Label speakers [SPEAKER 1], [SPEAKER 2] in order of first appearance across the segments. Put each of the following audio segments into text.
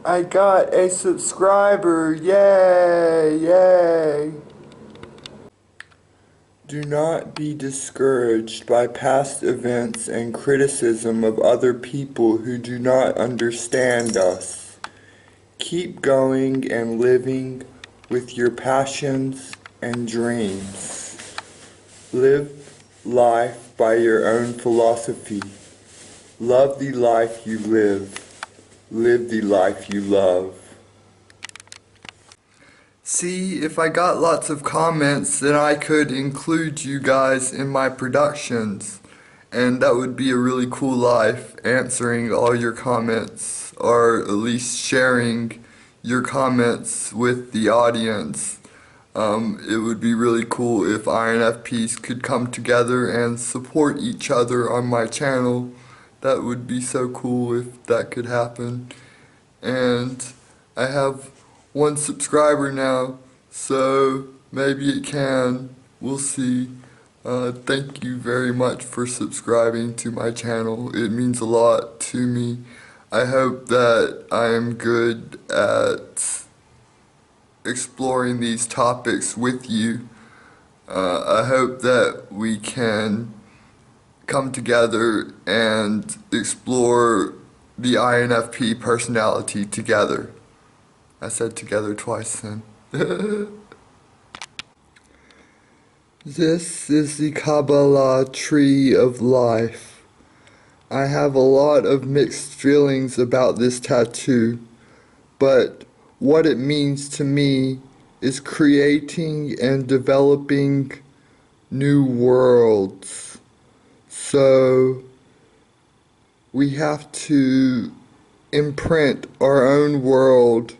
[SPEAKER 1] I got a subscriber, yay, yay. Do not be discouraged by past events and criticism of other people who do not understand us. Keep going and living with your passions and dreams. Live life by your own philosophy. Love the life you live. Live the life you love. See, if I got lots of comments, then I could include you guys in my productions. And that would be a really cool life, answering all your comments, or at least sharing your comments with the audience. It would be really cool if INFPs could come together and support each other on my channel. That would be so cool if that could happen. And I have 1 subscriber now, so maybe it can. We'll see. Thank you very much for subscribing to my channel. It means a lot to me. I hope that I am good at exploring these topics with you. I hope that we can come together and explore the INFP personality together. I said together twice then. This is the Kabbalah tree of life. I have a lot of mixed feelings about this tattoo, but what it means to me is creating and developing new worlds. So we have to imprint our own world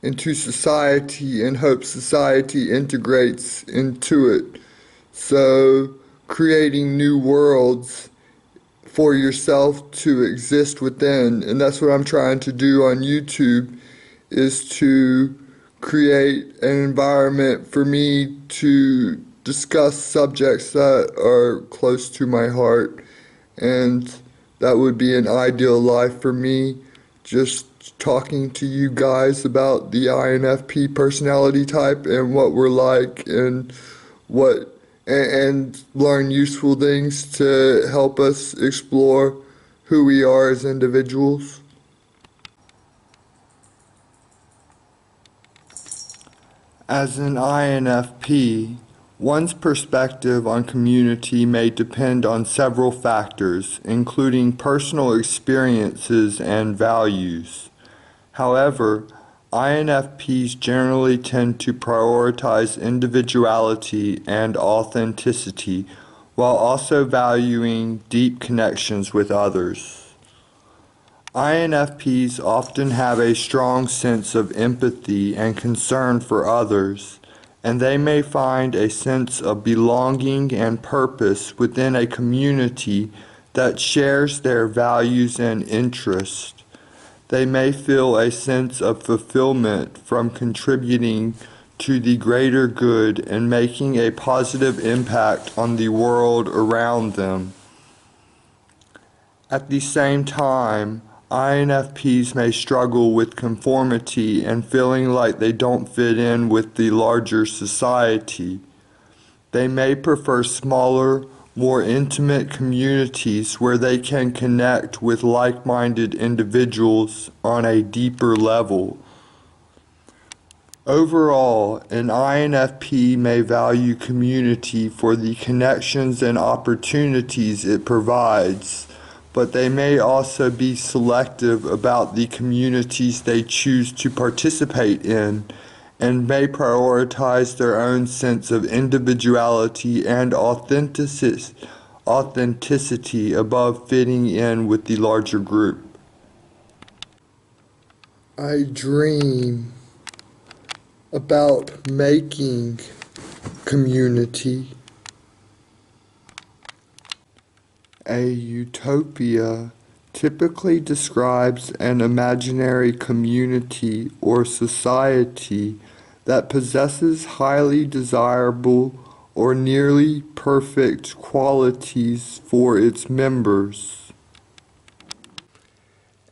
[SPEAKER 1] into society and hope society integrates into it. So creating new worlds for yourself to exist within, and that's what I'm trying to do on YouTube, is to create an environment for me to discuss subjects that are close to my heart, and that would be an ideal life for me, just talking to you guys about the INFP personality type and what we're like and learn useful things to help us explore who we are as individuals. As an INFP, one's perspective on community may depend on several factors, including personal experiences and values. However, INFPs generally tend to prioritize individuality and authenticity while also valuing deep connections with others. INFPs often have a strong sense of empathy and concern for others, and they may find a sense of belonging and purpose within a community that shares their values and interests. They may feel a sense of fulfillment from contributing to the greater good and making a positive impact on the world around them. At the same time, INFPs may struggle with conformity and feeling like they don't fit in with the larger society. They may prefer smaller, more intimate communities where they can connect with like-minded individuals on a deeper level. Overall, an INFP may value community for the connections and opportunities it provides, but they may also be selective about the communities they choose to participate in and may prioritize their own sense of individuality and authenticity above fitting in with the larger group. I dream about making community. A utopia typically describes an imaginary community or society that possesses highly desirable or nearly perfect qualities for its members.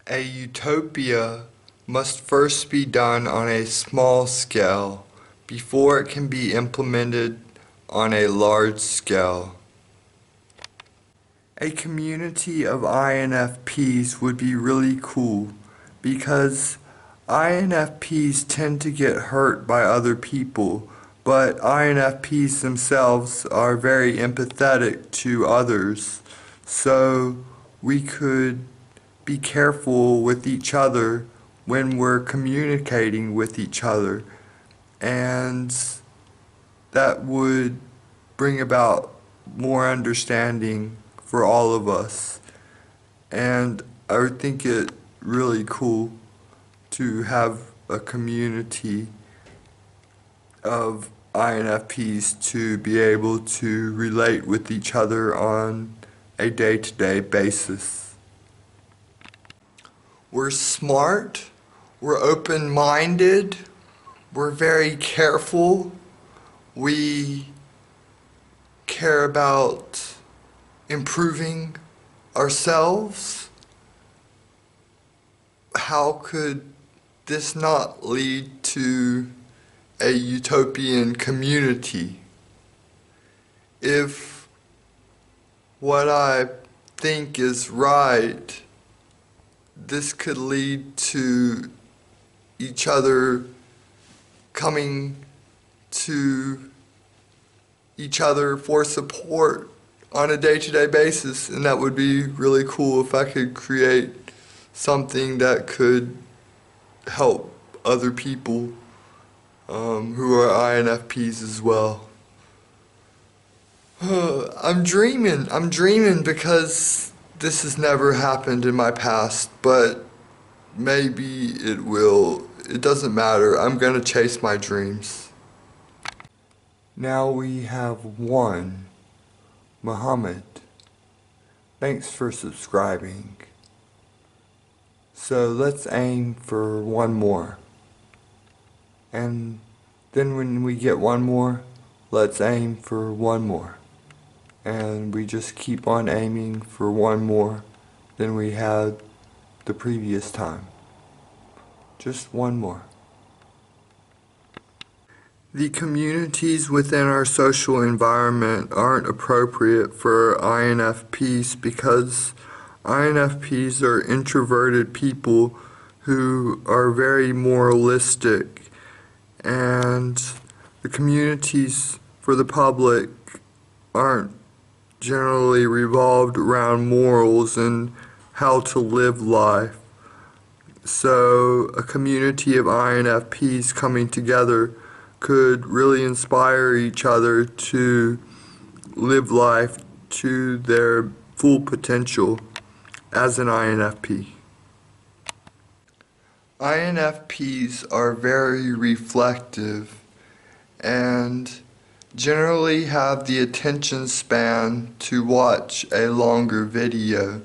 [SPEAKER 1] A utopia must first be done on a small scale before it can be implemented on a large scale. A community of INFPs would be really cool because INFPs tend to get hurt by other people, but INFPs themselves are very empathetic to others, so we could be careful with each other when we're communicating with each other, and that would bring about more understanding for all of us. And I would think it really cool to have a community of INFPs to be able to relate with each other on a day-to-day basis. We're smart, we're open-minded, we're very careful, we care about improving ourselves. How could this not lead to a utopian community? If what I think is right, this could lead to each other coming to each other for support on a day-to-day basis, and that would be really cool if I could create something that could help other people who are INFPs as well. I'm dreaming because this has never happened in my past, but maybe it will. It doesn't matter. I'm gonna chase my dreams. Now we have one. Muhammad. Thanks for subscribing. So let's aim for one more. And then when we get one more, let's aim for one more. And we just keep on aiming for one more than we had the previous time. Just one more. The communities within our social environment aren't appropriate for INFPs because INFPs are introverted people who are very moralistic, and the communities for the public aren't generally revolved around morals and how to live life. So a community of INFPs coming together could really inspire each other to live life to their full potential as an INFP. INFPs are very reflective and generally have the attention span to watch a longer video.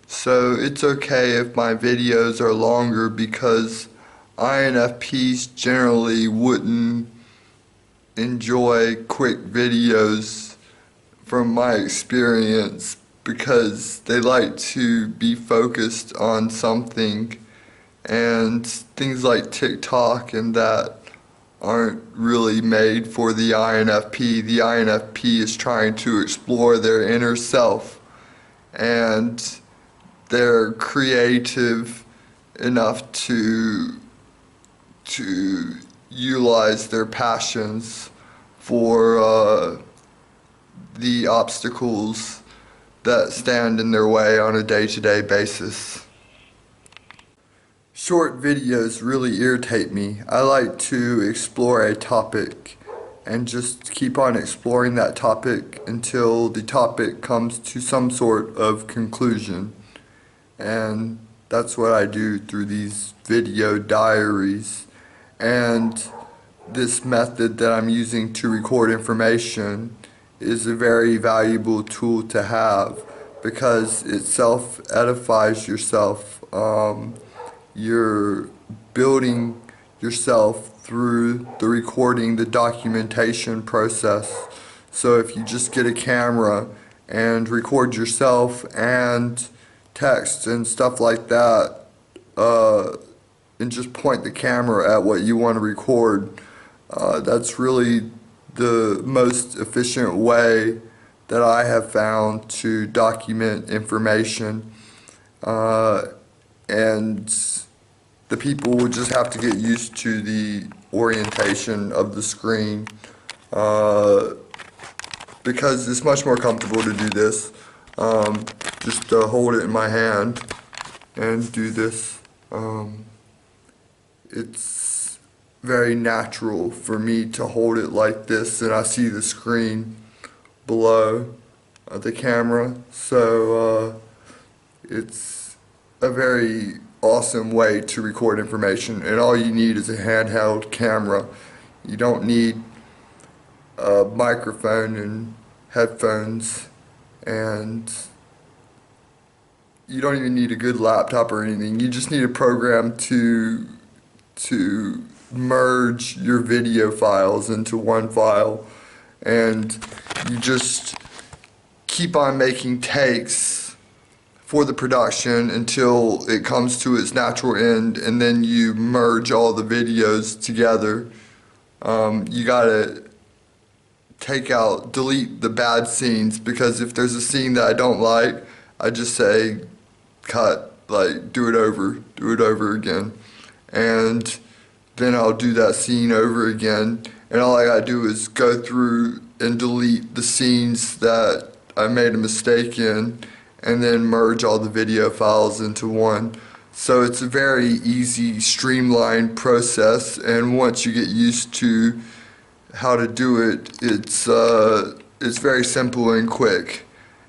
[SPEAKER 1] So it's okay if my videos are longer because INFPs generally wouldn't enjoy quick videos from my experience because they like to be focused on something, and things like TikTok and that aren't really made for the INFP. The INFP is trying to explore their inner self, and they're creative enough to utilize their passions for the obstacles that stand in their way on a day-to-day basis. Short videos really irritate me. I like to explore a topic and just keep on exploring that topic until the topic comes to some sort of conclusion. And that's what I do through these video diaries. And this method that I'm using to record information is a very valuable tool to have because it self-edifies yourself. You're building yourself through the recording, the documentation process. So if you just get a camera and record yourself and text and stuff like that, and just point the camera at what you want to record. That's really the most efficient way that I have found to document information. And the people will just have to get used to the orientation of the screen, because it's much more comfortable to do this. Just hold it in my hand and do this. It's very natural for me to hold it like this, and I see the screen below the camera, so it's a very awesome way to record information, and all you need is a handheld camera. You don't need a microphone and headphones, and you don't even need a good laptop or anything. You just need a program to merge your video files into one file, and you just keep on making takes for the production until it comes to its natural end, and then you merge all the videos together. You gotta delete the bad scenes, because if there's a scene that I don't like, I just say cut, like do it over again, and then I'll do that scene over again, and all I gotta do is go through and delete the scenes that I made a mistake in, and then merge all the video files into one. So it's a very easy, streamlined process, and once you get used to how to do it, it's very simple and quick,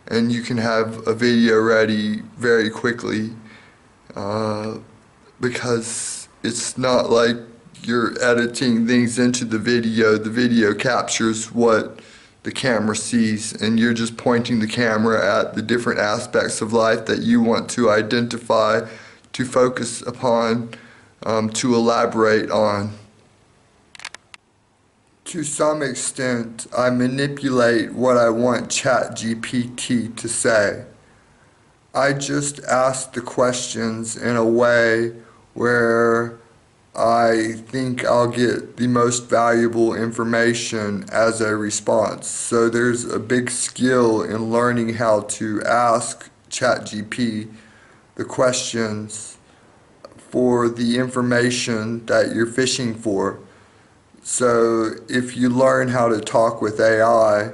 [SPEAKER 1] and you can have a video ready very quickly, because it's not like you're editing things into the video. The video captures what the camera sees, and you're just pointing the camera at the different aspects of life that you want to identify, to focus upon, to elaborate on. To some extent, I manipulate what I want ChatGPT to say. I just ask the questions in a way where I think I'll get the most valuable information as a response. So there's a big skill in learning how to ask ChatGPT the questions for the information that you're fishing for. So if you learn how to talk with AI,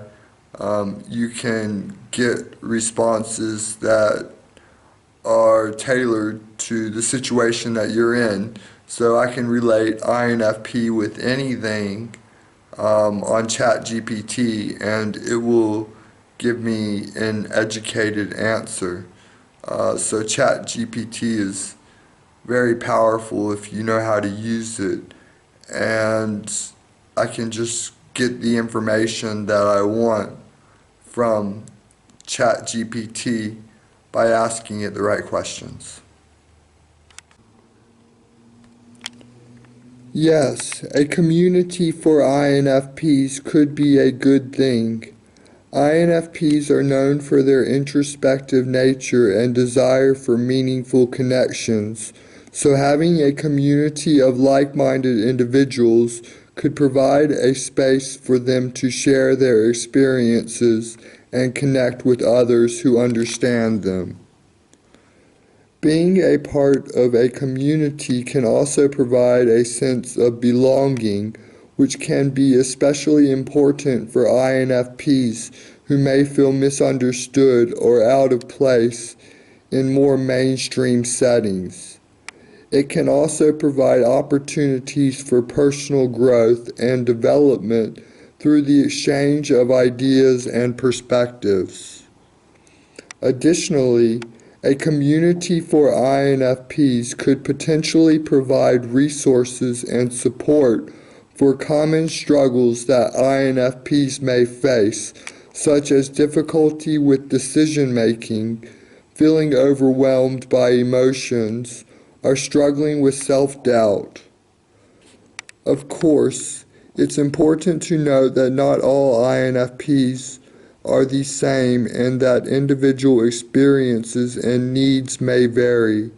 [SPEAKER 1] you can get responses that are tailored to the situation that you're in. So I can relate INFP with anything on ChatGPT, and it will give me an educated answer. So ChatGPT is very powerful if you know how to use it, and I can just get the information that I want from ChatGPT by asking it the right questions. Yes, a community for INFPs could be a good thing. INFPs are known for their introspective nature and desire for meaningful connections, so having a community of like-minded individuals could provide a space for them to share their experiences and connect with others who understand them. Being a part of a community can also provide a sense of belonging, which can be especially important for INFPs who may feel misunderstood or out of place in more mainstream settings. It can also provide opportunities for personal growth and development through the exchange of ideas and perspectives. Additionally, a community for INFPs could potentially provide resources and support for common struggles that INFPs may face, such as difficulty with decision-making, feeling overwhelmed by emotions, or struggling with self-doubt. Of course, it's important to note that not all INFPs are the same, and that individual experiences and needs may vary.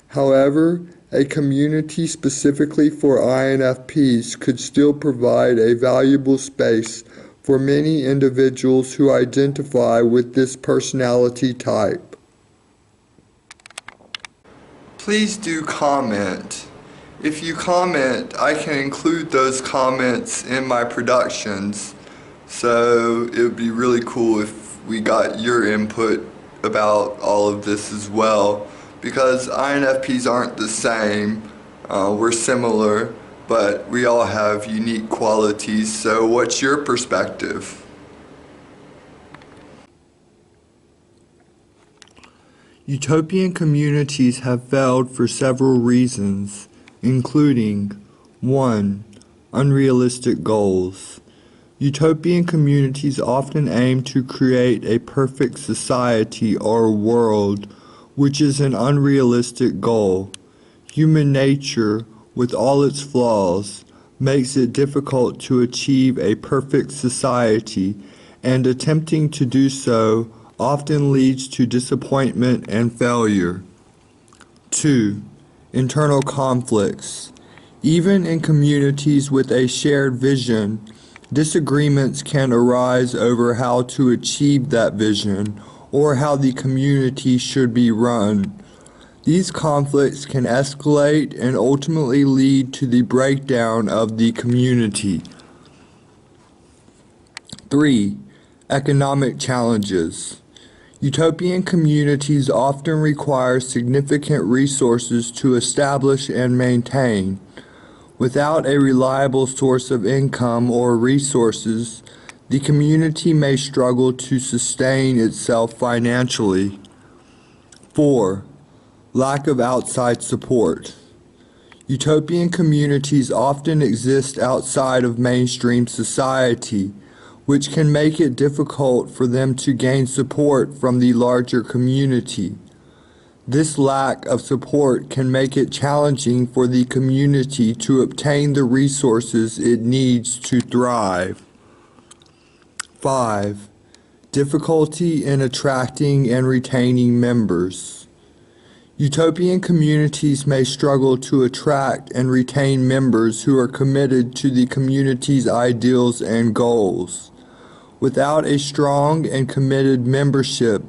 [SPEAKER 1] However, A community specifically for INFPs could still provide a valuable space for many individuals who identify with this personality type. Please do comment. If you comment, I can include those comments in my productions. So it would be really cool if we got your input about all of this as well, because INFPs aren't the same. We're similar, but we all have unique qualities. So what's your perspective? Utopian communities have failed for several reasons, including 1. Unrealistic goals. Utopian communities often aim to create a perfect society or world, which is an unrealistic goal. Human nature, with all its flaws, makes it difficult to achieve a perfect society, and attempting to do so often leads to disappointment and failure. 2. Internal conflicts. Even in communities with a shared vision, disagreements can arise over how to achieve that vision or how the community should be run. These conflicts can escalate and ultimately lead to the breakdown of the community. 3. Economic challenges. Utopian communities often require significant resources to establish and maintain. Without a reliable source of income or resources, the community may struggle to sustain itself financially. 4. Lack of outside support. Utopian communities often exist outside of mainstream society, which can make it difficult for them to gain support from the larger community. This lack of support can make it challenging for the community to obtain the resources it needs to thrive. 5. Difficulty in attracting and retaining members. Utopian communities may struggle to attract and retain members who are committed to the community's ideals and goals. Without a strong and committed membership,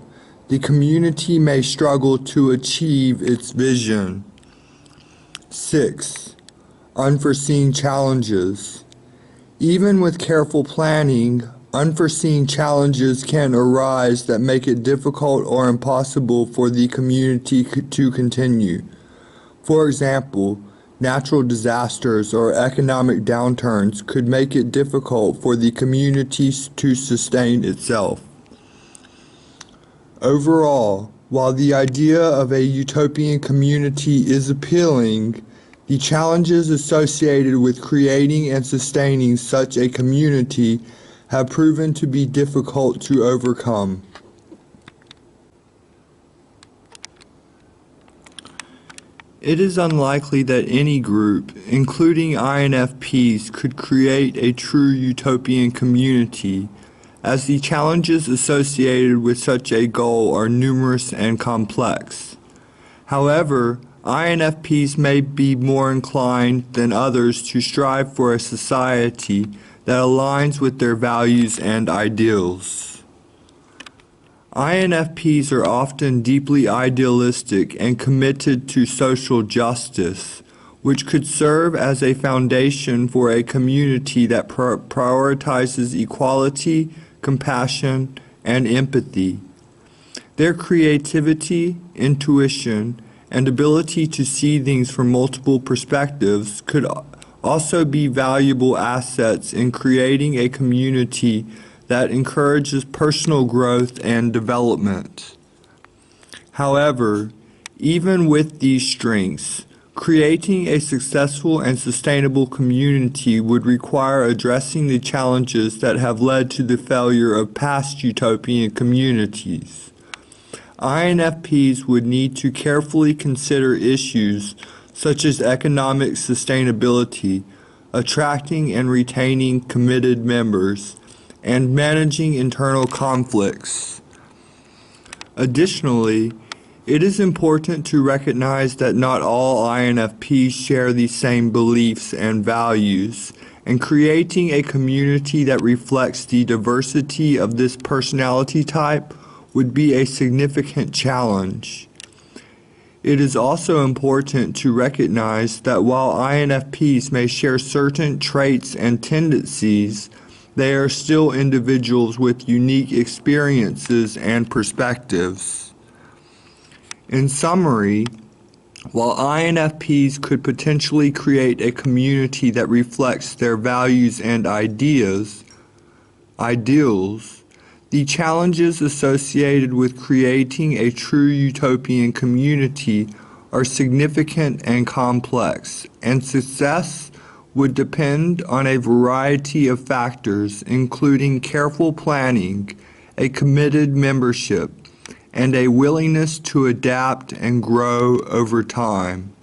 [SPEAKER 1] the community may struggle to achieve its vision. 6. Unforeseen challenges. Even with careful planning, unforeseen challenges can arise that make it difficult or impossible for the community to continue. For example, natural disasters or economic downturns could make it difficult for the community to sustain itself. Overall, while the idea of a utopian community is appealing, the challenges associated with creating and sustaining such a community have proven to be difficult to overcome. It is unlikely that any group, including INFPs, could create a true utopian community, as the challenges associated with such a goal are numerous and complex. However, INFPs may be more inclined than others to strive for a society that aligns with their values and ideals. INFPs are often deeply idealistic and committed to social justice, which could serve as a foundation for a community that prioritizes equality, compassion, and empathy. Their creativity, intuition, and ability to see things from multiple perspectives could also be valuable assets in creating a community that encourages personal growth and development. However, even with these strengths, creating a successful and sustainable community would require addressing the challenges that have led to the failure of past utopian communities. INFPs would need to carefully consider issues such as economic sustainability, attracting and retaining committed members, and managing internal conflicts. Additionally, It is important to recognize that not all INFPs share the same beliefs and values, and creating a community that reflects the diversity of this personality type would be a significant challenge. It is also important to recognize that while INFPs may share certain traits and tendencies, they are still individuals with unique experiences and perspectives. In summary, while INFPs could potentially create a community that reflects their values and ideals, the challenges associated with creating a true utopian community are significant and complex, and success would depend on a variety of factors, including careful planning, a committed membership, and a willingness to adapt and grow over time.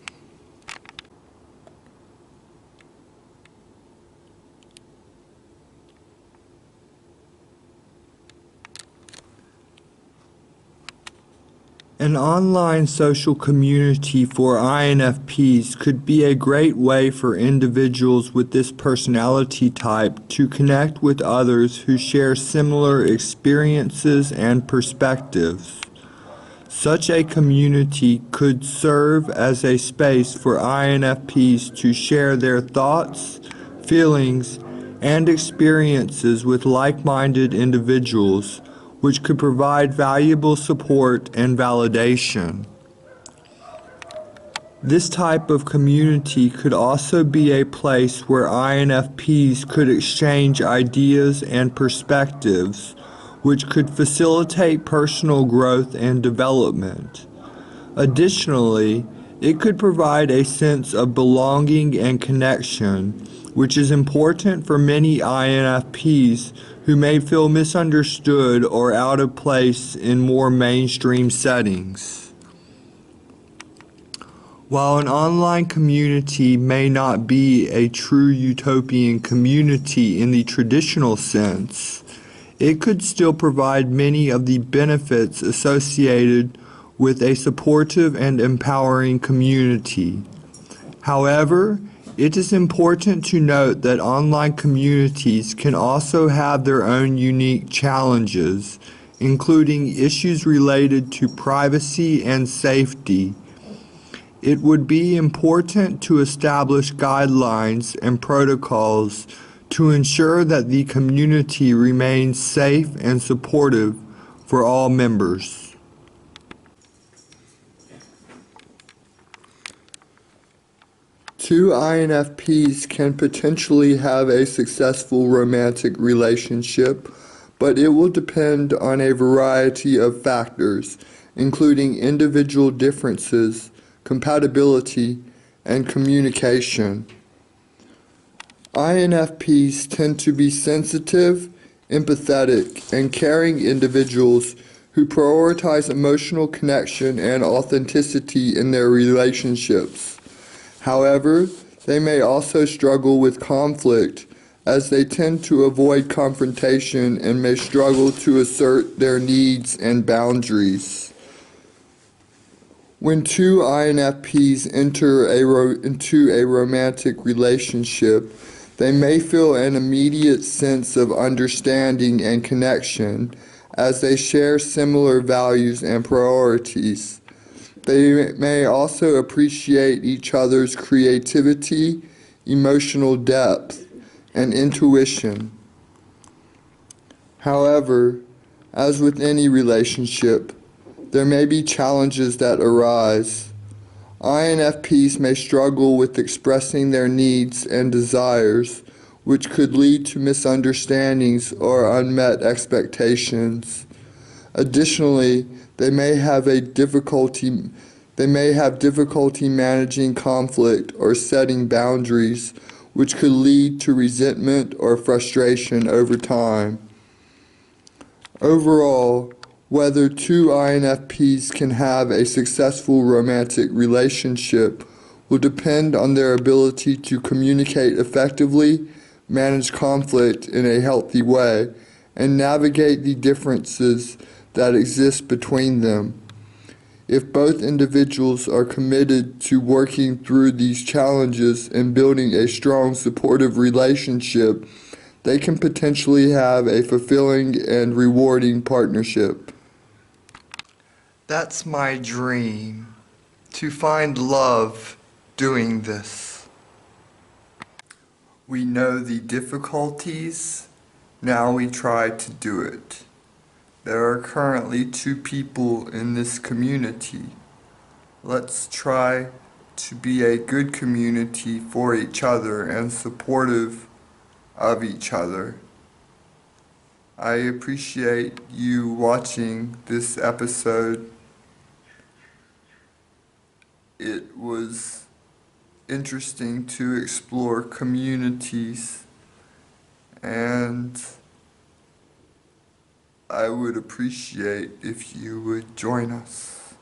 [SPEAKER 1] An online social community for INFPs could be a great way for individuals with this personality type to connect with others who share similar experiences and perspectives. Such a community could serve as a space for INFPs to share their thoughts, feelings, and experiences with like-minded individuals, which could provide valuable support and validation. This type of community could also be a place where INFPs could exchange ideas and perspectives, which could facilitate personal growth and development. Additionally, it could provide a sense of belonging and connection, which is important for many INFPs who may feel misunderstood or out of place in more mainstream settings. While an online community may not be a true utopian community in the traditional sense, it could still provide many of the benefits associated with a supportive and empowering community. However, it is important to note that online communities can also have their own unique challenges, including issues related to privacy and safety. It would be important to establish guidelines and protocols to ensure that the community remains safe and supportive for all members. Two INFPs can potentially have a successful romantic relationship, but it will depend on a variety of factors, including individual differences, compatibility, and communication. INFPs tend to be sensitive, empathetic, and caring individuals who prioritize emotional connection and authenticity in their relationships. However, they may also struggle with conflict as they tend to avoid confrontation and may struggle to assert their needs and boundaries. When two INFPs enter into a romantic relationship, they may feel an immediate sense of understanding and connection as they share similar values and priorities. They may also appreciate each other's creativity, emotional depth, and intuition. However, as with any relationship, there may be challenges that arise. INFPs may struggle with expressing their needs and desires, which could lead to misunderstandings or unmet expectations. Additionally, they may have difficulty managing conflict or setting boundaries, which could lead to resentment or frustration over time. Overall, whether two INFPs can have a successful romantic relationship will depend on their ability to communicate effectively, manage conflict in a healthy way, and navigate the differences that exist between them. If both individuals are committed to working through these challenges and building a strong, supportive relationship, they can potentially have a fulfilling and rewarding partnership. That's my dream, to find love doing this. We know the difficulties, now we try to do it. There are currently 2 people in this community. Let's try to be a good community for each other and supportive of each other. I appreciate you watching this episode. It was interesting to explore communities, and I would appreciate if you would join us.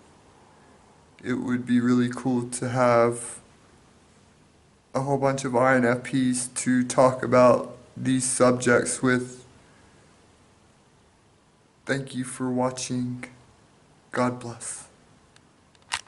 [SPEAKER 1] It would be really cool to have a whole bunch of INFPs to talk about these subjects with. Thank you for watching. God bless.